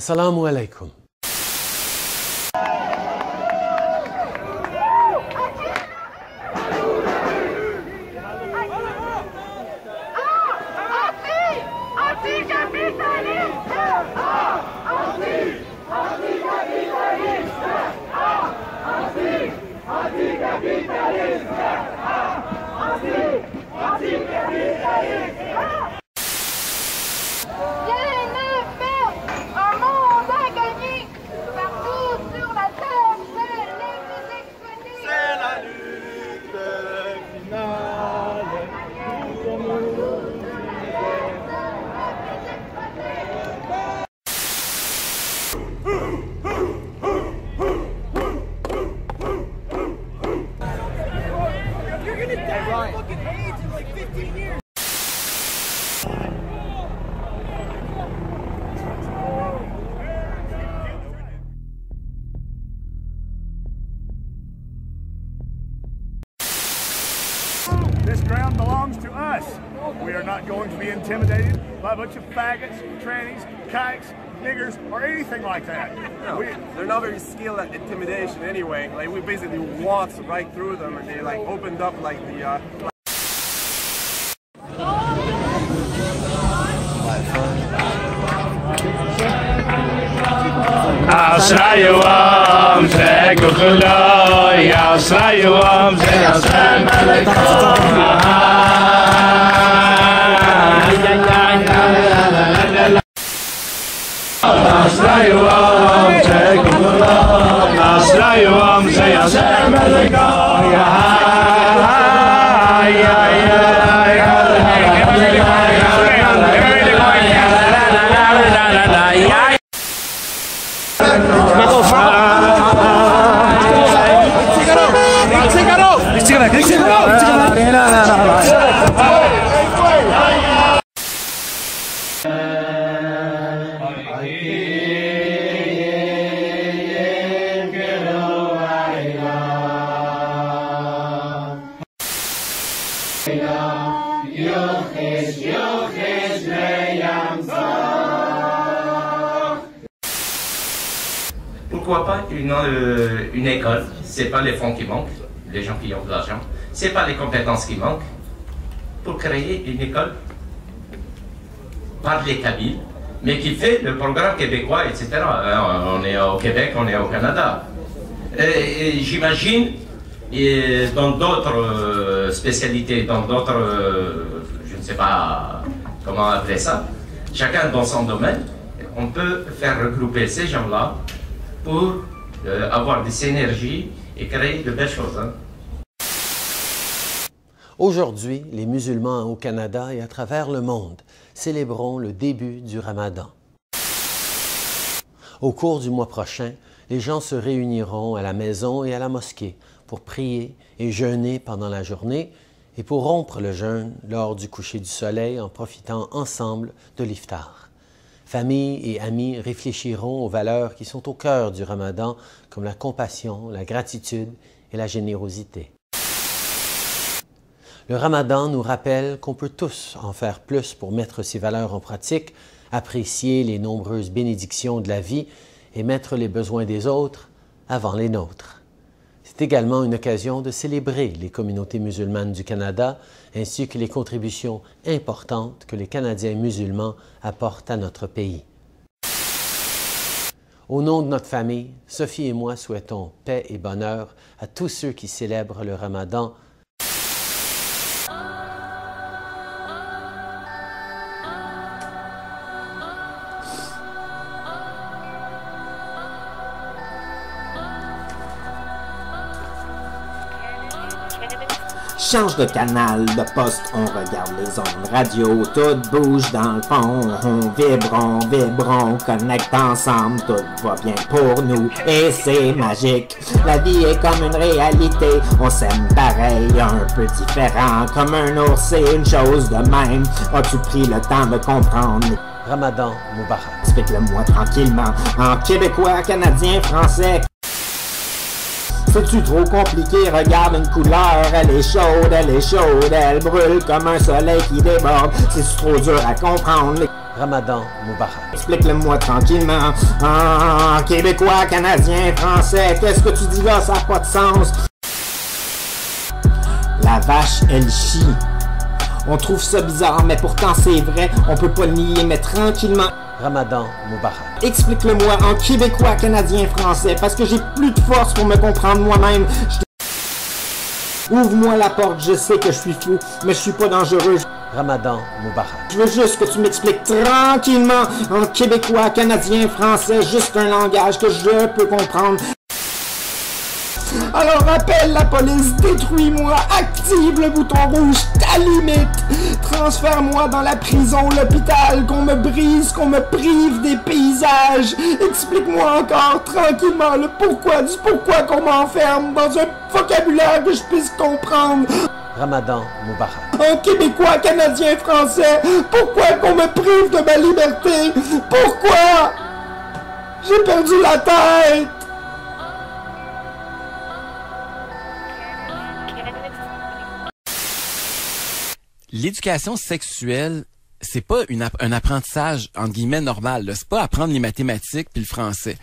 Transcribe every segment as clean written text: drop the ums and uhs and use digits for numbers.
Assalamu alaikum. This ground belongs to us. We are not going to be intimidated by a bunch of faggots, trannies, kikes, niggers, or anything like that. No, they're not very skilled at intimidation anyway. Like, we basically walked right through them and they like opened up like the Pourquoi pas une école? C'est pas les fonds qui manquent, les gens qui ont de l'argent, c'est pas les compétences qui manquent. Pour créer une école par les Kabyles, mais qui fait le programme québécois, etc. On est au Québec, on est au Canada. J'imagine, dans d'autres spécialités, dans d'autres, je ne sais pas comment appeler ça, chacun dans son domaine, on peut faire regrouper ces gens-là pour avoir des synergies et créer de belles choses. Hein. Aujourd'hui, les musulmans au Canada et à travers le monde célébrons le début du Ramadan. Au cours du mois prochain, les gens se réuniront à la maison et à la mosquée pour prier et jeûner pendant la journée et pour rompre le jeûne lors du coucher du soleil en profitant ensemble de l'iftar. Familles et amis réfléchiront aux valeurs qui sont au cœur du Ramadan comme la compassion, la gratitude et la générosité. Le Ramadan nous rappelle qu'on peut tous en faire plus pour mettre ces valeurs en pratique, apprécier les nombreuses bénédictions de la vie et mettre les besoins des autres avant les nôtres. C'est également une occasion de célébrer les communautés musulmanes du Canada ainsi que les contributions importantes que les Canadiens musulmans apportent à notre pays. Au nom de notre famille, Sophie et moi souhaitons paix et bonheur à tous ceux qui célèbrent le Ramadan. Change de canal, de poste, on regarde les ondes radio, tout bouge dans le fond, on vibre, on connecte ensemble, tout va bien pour nous et c'est magique. La vie est comme une réalité, on s'aime pareil, un peu différent, comme un ours, c'est une chose de même. As-tu pris le temps de comprendre? Ramadan Mubarak. Explique-le-moi tranquillement, en québécois, canadien, français. C'est-tu trop compliqué? Regarde une couleur, elle est chaude, elle brûle comme un soleil qui déborde. C'est trop dur à comprendre. Ramadan Mubarak. Explique-le-moi tranquillement. Ah, Québécois, Canadien, Français, qu'est-ce que tu dis là? Ça n'a pas de sens. La vache, elle chie. On trouve ça bizarre, mais pourtant c'est vrai. On peut pas le nier, mais tranquillement. Ramadan Mubarak. Explique-le-moi en Québécois, Canadien, Français, parce que j'ai plus de force pour me comprendre moi-même. Ouvre-moi la porte, je sais que je suis fou, mais je suis pas dangereux. Ramadan Mubarak. Je veux juste que tu m'expliques tranquillement en Québécois, Canadien, Français, juste un langage que je peux comprendre. Alors appelle la police, détruis-moi, active le bouton rouge, ta limite. Transfère-moi dans la prison, l'hôpital, qu'on me brise, qu'on me prive des paysages. Explique-moi encore tranquillement le pourquoi du pourquoi qu'on m'enferme dans un vocabulaire que je puisse comprendre. Ramadan Mubarak. En Québécois, Canadien, Français, pourquoi qu'on me prive de ma liberté? Pourquoi? J'ai perdu la tête. L'éducation sexuelle, c'est pas un apprentissage, entre guillemets, normal. Là. C'est pas apprendre les mathématiques puis le français.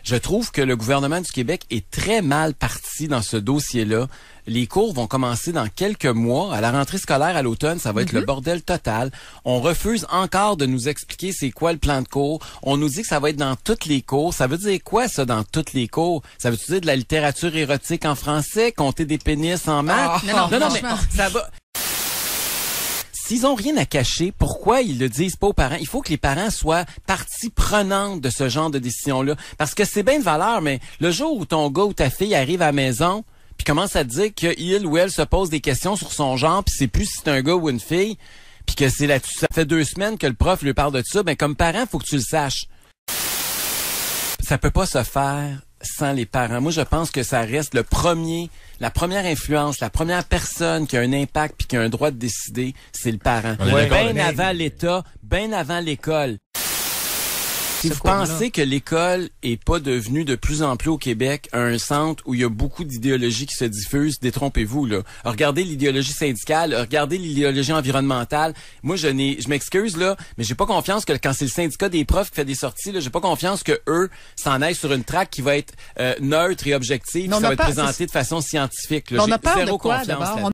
Je trouve que le gouvernement du Québec est très mal parti dans ce dossier-là. Les cours vont commencer dans quelques mois. À la rentrée scolaire à l'automne, ça va être le bordel total. On refuse encore de nous expliquer c'est quoi le plan de cours. On nous dit que ça va être dans toutes les cours. Ça veut dire quoi, ça, dans toutes les cours? Ça veut dire de la littérature érotique en français, compter des pénis en maths? Non, mais ça va... S'ils ont rien à cacher, pourquoi ils le disent pas aux parents? Il faut que les parents soient partie prenante de ce genre de décision-là. Parce que c'est bien de valeur, mais le jour où ton gars ou ta fille arrive à la maison, puis commence à te dire qu'il ou elle se pose des questions sur son genre, puis c'est plus si c'est un gars ou une fille, puis que c'est là-dessus, ça fait 2 semaines que le prof lui parle de ça, ben comme parent, faut que tu le saches. Ça peut pas se faire sans les parents. Moi, je pense que ça reste la première influence, la première personne qui a un impact puis qui a un droit de décider, c'est le parent. Bien avant l'État, bien avant l'école. Si vous pensez que l'école est pas devenue de plus en plus au Québec un centre où il y a beaucoup d'idéologies qui se diffusent, détrompez-vous, là. Regardez l'idéologie syndicale, regardez l'idéologie environnementale. Moi, je m'excuse, là, mais j'ai pas confiance que quand c'est le syndicat des profs qui fait des sorties, là, j'ai pas confiance que eux s'en aillent sur une track qui va être neutre et objective, qui va être présentée de façon scientifique, là. On a peur de zéro quoi, confiance d'abord?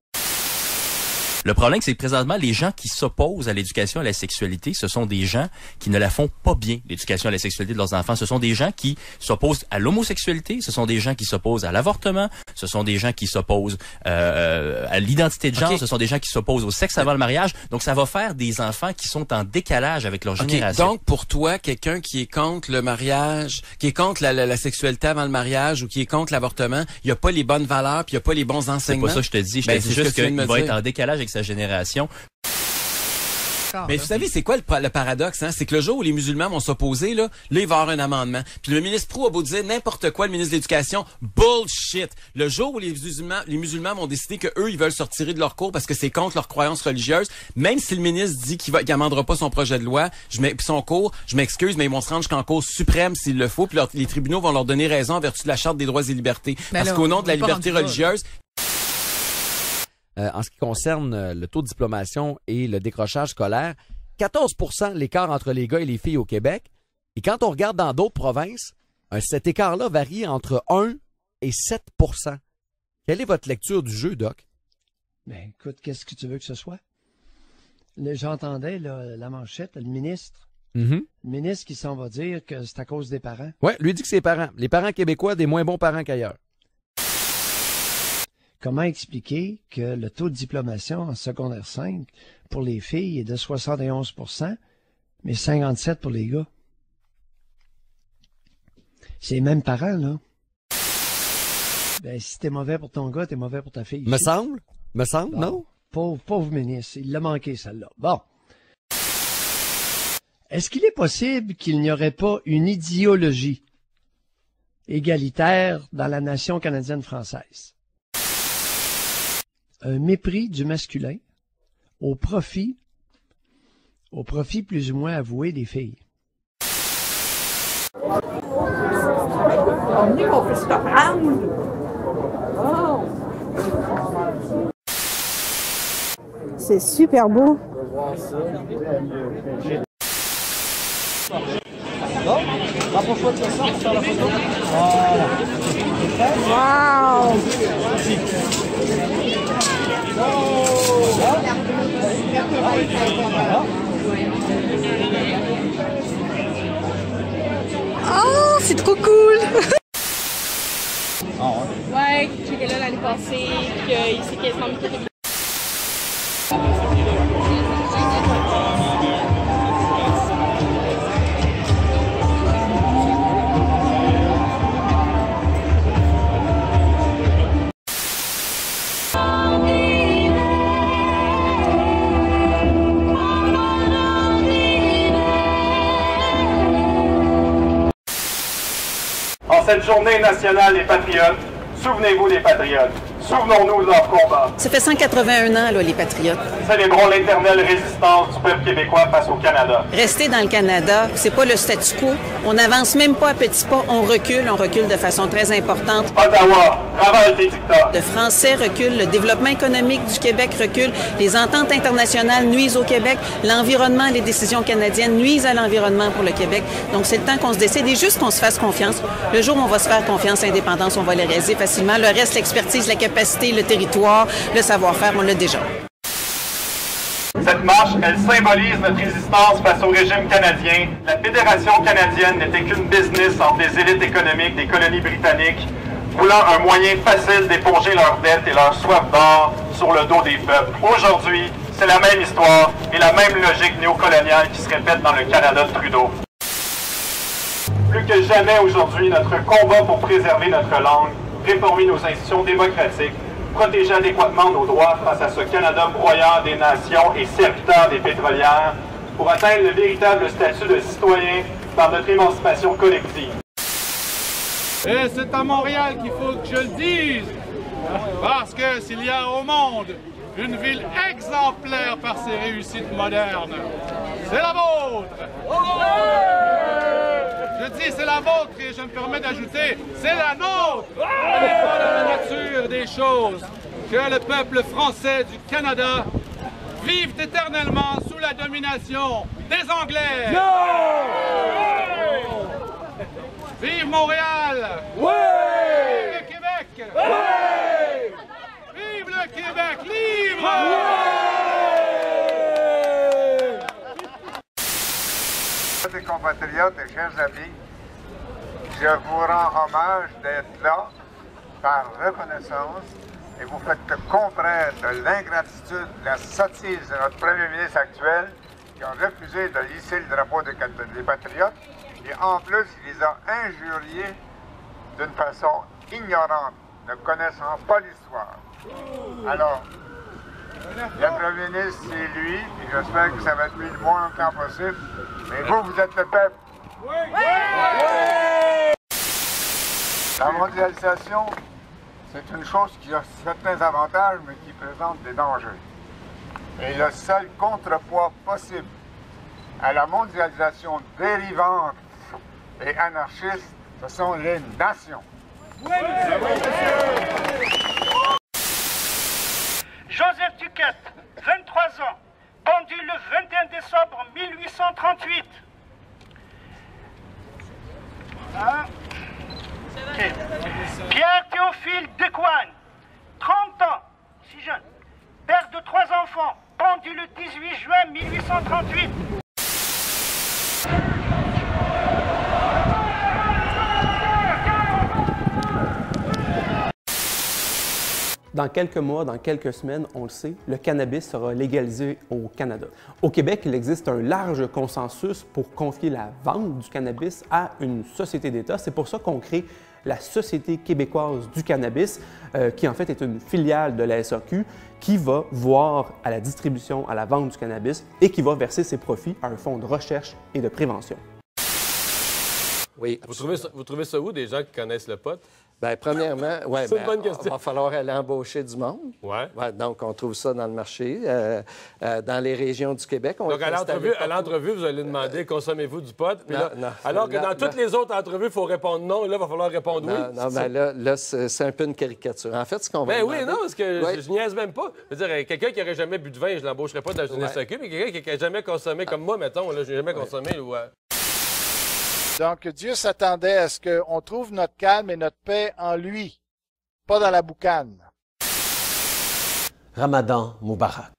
Le problème, c'est que présentement, les gens qui s'opposent à l'éducation à la sexualité, ce sont des gens qui ne la font pas bien, l'éducation à la sexualité de leurs enfants. Ce sont des gens qui s'opposent à l'homosexualité, ce sont des gens qui s'opposent à l'avortement, ce sont des gens qui s'opposent à l'identité de genre, ce sont des gens qui s'opposent au sexe avant le mariage. Donc, ça va faire des enfants qui sont en décalage avec leur génération. Donc, pour toi, quelqu'un qui est contre le mariage, qui est contre la sexualité avant le mariage ou qui est contre l'avortement, il n'y a pas les bonnes valeurs puis il n'y a pas les bons enseignements. C'est pas ça que je te dis. Je te dis juste qu'il va être en décalage avec sa génération. Mais vous savez, c'est quoi le paradoxe, hein? C'est que le jour où les musulmans vont s'opposer, là, il va y avoir un amendement. Puis le ministre Proulx a beau dire n'importe quoi, le ministre de l'Éducation, bullshit. Le jour où les musulmans vont décider que eux, ils veulent se retirer de leur cours parce que c'est contre leurs croyances religieuses, même si le ministre dit qu'il amendera pas son projet de loi, son cours, je m'excuse, mais ils vont se rendre jusqu'en Cour suprême s'il le faut, puis les tribunaux vont leur donner raison en vertu de la Charte des droits et libertés. Parce qu'au nom de la liberté religieuse, en ce qui concerne le taux de diplomation et le décrochage scolaire, 14% l'écart entre les gars et les filles au Québec. Et quand on regarde dans d'autres provinces, cet écart-là varie entre 1 et 7%. Quelle est votre lecture du jeu, Doc? Ben, écoute, qu'est-ce que tu veux que ce soit? J'entendais la manchette, le ministre. Le ministre qui s'en va dire que c'est à cause des parents. Oui, lui dit que c'est les parents. Les parents québécois, des moins bons parents qu'ailleurs. Comment expliquer que le taux de diplomation en secondaire 5 pour les filles est de 71%, mais 57% pour les gars? C'est les mêmes parents, là. Ben, si t'es mauvais pour ton gars, t'es mauvais pour ta fille. Me semble, bon, non? Pauvre ministre, il l'a manqué, celle-là. Bon. Est-ce qu'il est possible qu'il n'y aurait pas une idéologie égalitaire dans la nation canadienne-française? Un mépris du masculin au profit plus ou moins avoué des filles. C'est super beau. Bon, rapproche-toi de ça pour faire la photo. Voilà. Wow! Oh, c'est trop cool! Ouais, j'étais là l'année passée, qu'il s'est quasiment mis tout. En cette journée nationale des patriotes, souvenez-vous des patriotes. Souvenons-nous de leur combat. Ça fait 181 ans, là, les Patriotes. Célébrons l'éternelle résistance du peuple québécois face au Canada. Rester dans le Canada, c'est pas le statu quo. On n'avance même pas à petits pas, on recule de façon très importante. Ottawa, ravage des dictats. Le français recule, le développement économique du Québec recule, les ententes internationales nuisent au Québec, l'environnement, les décisions canadiennes nuisent à l'environnement pour le Québec. Donc c'est le temps qu'on se décide et juste qu'on se fasse confiance. Le jour où on va se faire confiance, l'indépendance, on va les réaliser facilement. Le reste, l'expertise, la capacité, le territoire, le savoir-faire, on l'a déjà. Cette marche, elle symbolise notre résistance face au régime canadien. La Fédération canadienne n'était qu'une business entre les élites économiques des colonies britanniques, voulant un moyen facile d'éponger leurs dettes et leur soif d'or sur le dos des peuples. Aujourd'hui, c'est la même histoire et la même logique néocoloniale qui se répète dans le Canada de Trudeau. Plus que jamais aujourd'hui, notre combat pour préserver notre langue, réformer nos institutions démocratiques, protéger adéquatement nos droits face à ce Canada broyeur des nations et serviteur des pétrolières pour atteindre le véritable statut de citoyen par notre émancipation collective. Et c'est à Montréal qu'il faut que je le dise, parce que s'il y a au monde une ville exemplaire par ses réussites modernes, c'est la vôtre! Je dis c'est la vôtre et je me permets d'ajouter, c'est la nôtre! Il n'est pas dans la nature des choses que le peuple français du Canada vive éternellement sous la domination des Anglais! Vive Montréal! Oui! Vive le Québec! Oui! Vive le Québec libre! Mes compatriotes et chers amis, je vous rends hommage d'être là par reconnaissance et vous faites comprendre l'ingratitude, la sottise de notre premier ministre actuel qui a refusé de hisser le drapeau des patriotes et en plus il les a injuriés d'une façon ignorante, ne connaissant pas l'histoire. Alors, le premier ministre, c'est lui, et j'espère que ça va être lui le moins longtemps possible. Mais vous, vous êtes le peuple. Oui! Oui! La mondialisation, c'est une chose qui a certains avantages, mais qui présente des dangers. Et le seul contrepoids possible à la mondialisation dérivante et anarchiste, ce sont les nations. Oui, Joseph Duquette, 23 ans, pendu le 21 décembre 1838. Hein? Okay. Pierre Théophile Decoigne, 30 ans, si jeune, père de 3 enfants, pendu le 18 juin 1838. Dans quelques mois, dans quelques semaines, on le sait, le cannabis sera légalisé au Canada. Au Québec, il existe un large consensus pour confier la vente du cannabis à une société d'État. C'est pour ça qu'on crée la Société québécoise du cannabis, qui en fait est une filiale de la SAQ, qui va voir à la distribution, à la vente du cannabis et qui va verser ses profits à un fonds de recherche et de prévention. Oui. Vous trouvez ça où, des gens qui connaissent le pot? Bien, premièrement, ouais, c'est une bonne question. Il va falloir aller embaucher du monde. Ouais. Ouais, donc, on trouve ça dans le marché, dans les régions du Québec. Donc, à l'entrevue, vous allez demander « Consommez-vous du pot? » Alors que dans toutes les autres entrevues, il faut répondre non, et là, il va falloir répondre oui. Non, mais là c'est un peu une caricature. En fait, ce qu'on va demander... oui, non, parce que je niaise même pas. Je veux dire, quelqu'un qui n'aurait jamais bu de vin, je ne l'embaucherais pas dans une SAQ, mais quelqu'un qui n'a jamais consommé comme moi, mettons, là, je n'ai jamais consommé... Donc, Dieu s'attendait à ce qu'on trouve notre calme et notre paix en lui, pas dans la boucane. Ramadan Moubarak.